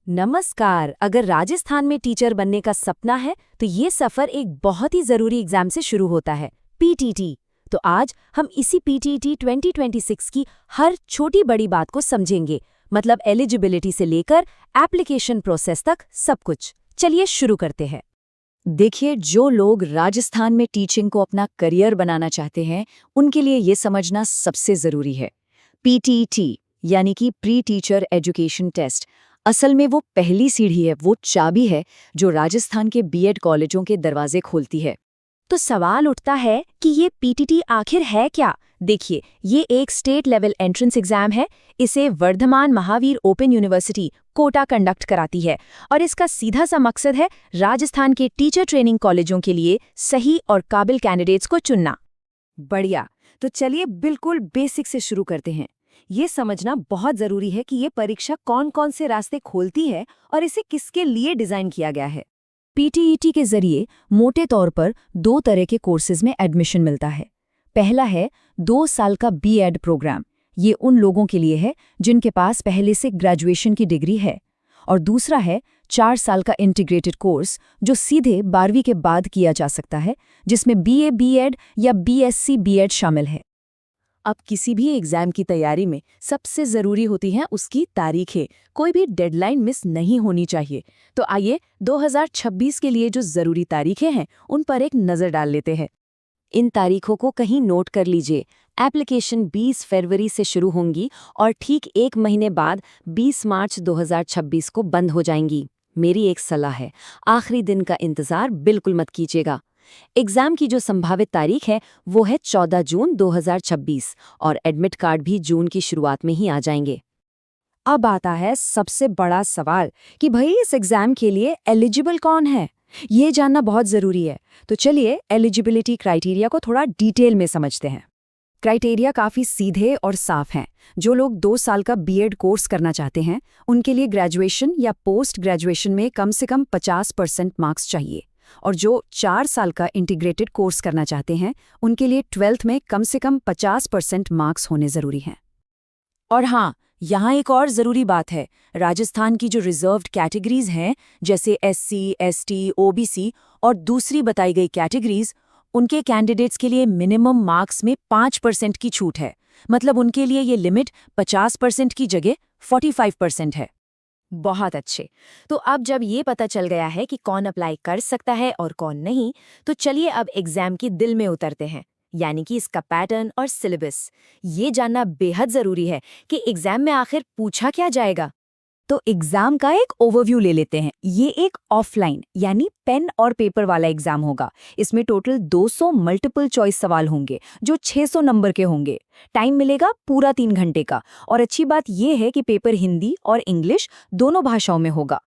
नमस्कार। अगर राजस्थान में टीचर बनने का सपना है तो ये सफर एक बहुत ही जरूरी एग्जाम से शुरू होता है, पीटीटी। तो आज हम इसी पीटीटी 2026 की हर छोटी बड़ी बात को समझेंगे, मतलब एलिजिबिलिटी से लेकर एप्लीकेशन प्रोसेस तक सब कुछ। चलिए शुरू करते हैं। देखिए, जो लोग राजस्थान में टीचिंग को अपना करियर बनाना चाहते हैं, उनके लिए ये समझना सबसे ज़रूरी है। पीटीटी यानी कि प्री टीचर एजुकेशन टेस्ट असल में वो पहली सीढ़ी है, वो चाबी है जो राजस्थान के बीएड कॉलेजों के दरवाजे खोलती है। तो सवाल उठता है कि ये पीटीटी आखिर है क्या? देखिए, ये एक स्टेट लेवल एंट्रेंस एग्जाम है। इसे Vardhman Mahaveer open university Kota conduct कराती है और इसका सीधा सा मकसद है राजस्थान के टीचर ट्रेनिंग कॉलेजों के लिए सही और काबिल कैंडिडेट्स को चुनना। बढ़िया, तो चलिए बिल्कुल बेसिक से शुरू करते हैं। ये समझना बहुत ज़रूरी है कि ये परीक्षा कौन कौन से रास्ते खोलती है और इसे किसके लिए डिज़ाइन किया गया है। पीटीईटी के जरिए मोटे तौर पर 2 तरह के कोर्सेज में एडमिशन मिलता है। पहला है 2 साल का बीएड प्रोग्राम। ये उन लोगों के लिए है जिनके पास पहले से ग्रेजुएशन की डिग्री है। और दूसरा है 4 साल का इंटीग्रेटेड कोर्स, जो सीधे 12वीं के बाद किया जा सकता है, जिसमें बीए बीएड या बीएससी बीएड शामिल है। अब किसी भी एग्जाम की तैयारी में सबसे ज़रूरी होती हैं उसकी तारीखें। कोई भी डेडलाइन मिस नहीं होनी चाहिए। तो आइए 2026 के लिए जो ज़रूरी तारीखें हैं उन पर एक नज़र डाल लेते हैं। इन तारीखों को कहीं नोट कर लीजिए। एप्लीकेशन 20 फरवरी से शुरू होंगी और ठीक 1 महीने बाद 20 मार्च 2026 को बंद हो जाएंगी। मेरी एक सलाह है, आखिरी दिन का इंतज़ार बिल्कुल मत कीजिएगा। एग्जाम की जो संभावित तारीख है वो है 14 जून 2026 और एडमिट कार्ड भी जून की शुरुआत में ही आ जाएंगे। अब आता है सबसे बड़ा सवाल कि भाई इस एग्जाम के लिए एलिजिबल कौन है। ये जानना बहुत ज़रूरी है। तो चलिए एलिजिबिलिटी क्राइटेरिया को थोड़ा डिटेल में समझते हैं। क्राइटेरिया काफ़ी सीधे और साफ हैं। जो लोग 2 साल का बीएड कोर्स करना चाहते हैं, उनके लिए ग्रेजुएशन या पोस्ट ग्रेजुएशन में कम से कम 50% मार्क्स चाहिए। और जो 4 साल का इंटीग्रेटेड कोर्स करना चाहते हैं, उनके लिए 12th में कम से कम 50% मार्क्स होने ज़रूरी हैं। और हाँ, यहाँ एक और ज़रूरी बात है। राजस्थान की जो रिजर्व्ड कैटेगरीज हैं, जैसे एससी, एसटी, ओबीसी और दूसरी बताई गई कैटेगरीज, उनके कैंडिडेट्स के लिए मिनिमम मार्क्स में 5% की छूट है। मतलब उनके लिए ये लिमिट 50% की जगह 45% है। बहुत अच्छे। तो अब जब ये पता चल गया है कि कौन अप्लाई कर सकता है और कौन नहीं, तो चलिए अब एग्जाम की दिल में उतरते हैं, यानी कि इसका पैटर्न और सिलेबस। ये जानना बेहद ज़रूरी है कि एग्जाम में आखिर पूछा क्या जाएगा। तो एग्जाम का एक ओवरव्यू ले लेते हैं। ये एक ऑफलाइन यानी पेन और पेपर वाला एग्जाम होगा। इसमें टोटल 200 मल्टीपल चॉइस सवाल होंगे जो 600 नंबर के होंगे। टाइम मिलेगा पूरा 3 घंटे का। और अच्छी बात यह है कि पेपर हिंदी और इंग्लिश दोनों भाषाओं में होगा।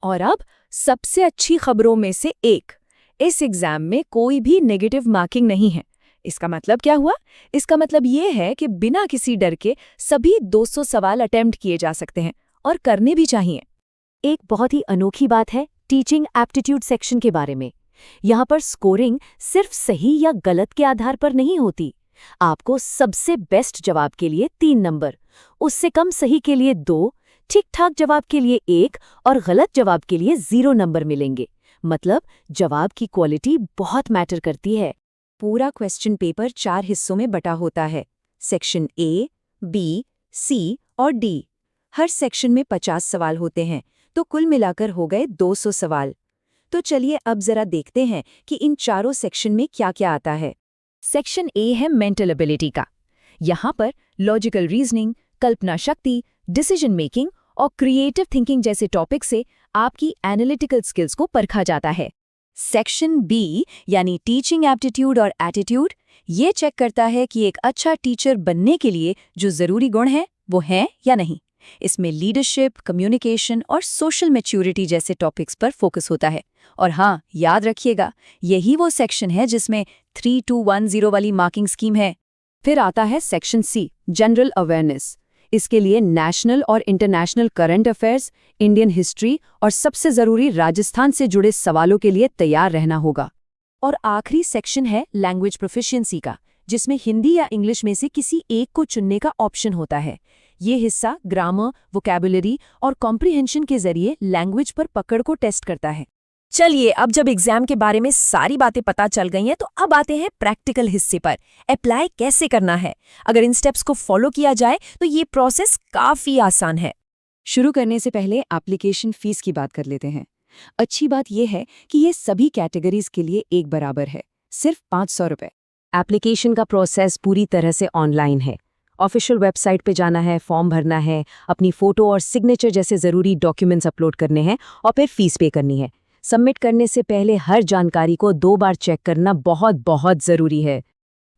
और अब सबसे अच्छी खबरों में से एक, इस एग्जाम में कोई भी नेगेटिव मार्किंग नहीं है। इसका मतलब क्या हुआ? इसका मतलब ये है कि बिना किसी डर के सभी 200 सवाल अटेम्प्ट किए जा सकते हैं और करने भी चाहिए। एक बहुत ही अनोखी बात है टीचिंग एप्टीट्यूड सेक्शन के बारे में। यहाँ पर स्कोरिंग सिर्फ सही या गलत के आधार पर नहीं होती। आपको सबसे बेस्ट जवाब के लिए 3 नंबर, उससे कम सही के लिए 2, ठीक-ठाक जवाब के लिए 1 और गलत जवाब के लिए 0 नंबर मिलेंगे। मतलब जवाब की क्वालिटी बहुत मैटर करती है। पूरा क्वेश्चन पेपर 4 हिस्सों में बटा होता है। सेक्शन ए, बी, सी और डी। हर सेक्शन में 50 सवाल होते हैं, तो कुल मिलाकर हो गए 200 सवाल। तो चलिए अब जरा देखते हैं कि इन चारों सेक्शन में क्या क्या आता है। सेक्शन ए है मेंटल एबिलिटी का। यहाँ पर लॉजिकल रीजनिंग, कल्पना शक्ति, डिसीजन मेकिंग और क्रिएटिव थिंकिंग जैसे टॉपिक से आपकी एनालिटिकल स्किल्स को परखा जाता है। सेक्शन बी यानी टीचिंग एप्टीट्यूड और एटीट्यूड, ये चेक करता है कि एक अच्छा टीचर बनने के लिए जो ज़रूरी गुण हैं वो हैं या नहीं। इसमें लीडरशिप, कम्युनिकेशन और सोशल मैच्योरिटी जैसे टॉपिक्स पर फोकस होता है। और हाँ, याद रखिएगा, यही वो सेक्शन है जिसमें 3210 वाली मार्किंग स्कीम है। फिर आता है सेक्शन सी, जनरल अवेयरनेस। इसके लिए नेशनल और international current affairs, Indian history और सबसे ज़रूरी राजस्थान से जुड़े सवालों के लिए तैयार रहना होगा। और आखिरी सेक्शन है लैंग्वेज प्रोफिशिएंसी का, जिसमें हिंदी या इंग्लिश में से किसी एक को चुनने का ऑप्शन होता है। ये हिस्सा ग्रामर, वोकैबुलरी और कॉम्प्रिहेंशन के जरिए लैंग्वेज पर पकड़ को टेस्ट करता है। चलिए, अब जब एग्जाम के बारे में सारी बातें पता चल गई हैं तो अब आते हैं प्रैक्टिकल हिस्से पर। अप्लाई कैसे करना है? अगर इन स्टेप्स को फॉलो किया जाए तो ये प्रोसेस काफी आसान है। शुरू करने से पहले एप्लीकेशन फीस की बात कर लेते हैं। अच्छी बात यह है कि ये सभी कैटेगरीज के लिए एक बराबर है, सिर्फ 500 रुपए। एप्लीकेशन का प्रोसेस पूरी तरह से ऑनलाइन है। ऑफिशियल वेबसाइट पे जाना है, फॉर्म भरना है, अपनी फोटो और सिग्नेचर जैसे ज़रूरी डॉक्यूमेंट्स अपलोड करने हैं और फिर फीस पे करनी है। सबमिट करने से पहले हर जानकारी को 2 बार चेक करना बहुत बहुत ज़रूरी है।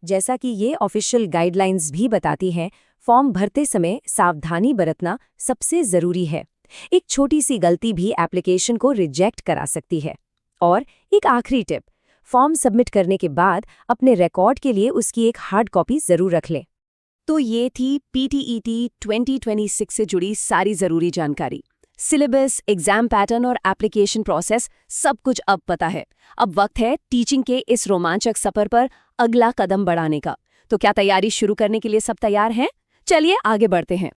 जैसा कि ये ऑफिशियल गाइडलाइंस भी बताती हैं, फॉर्म भरते समय सावधानी बरतना सबसे ज़रूरी है। एक छोटी सी गलती भी एप्लीकेशन को रिजेक्ट करा सकती है। और एक आखिरी टिप, फॉर्म सबमिट करने के बाद अपने रिकॉर्ड के लिए उसकी एक हार्ड कॉपी ज़रूर रख लें। तो ये थी PTET 2026 से जुड़ी सारी ज़रूरी जानकारी। सिलेबस, एग्जाम पैटर्न और एप्लीकेशन प्रोसेस सब कुछ अब पता है। अब वक्त है टीचिंग के इस रोमांचक सफर पर अगला कदम बढ़ाने का। तो क्या तैयारी शुरू करने के लिए सब तैयार हैं? चलिए आगे बढ़ते हैं।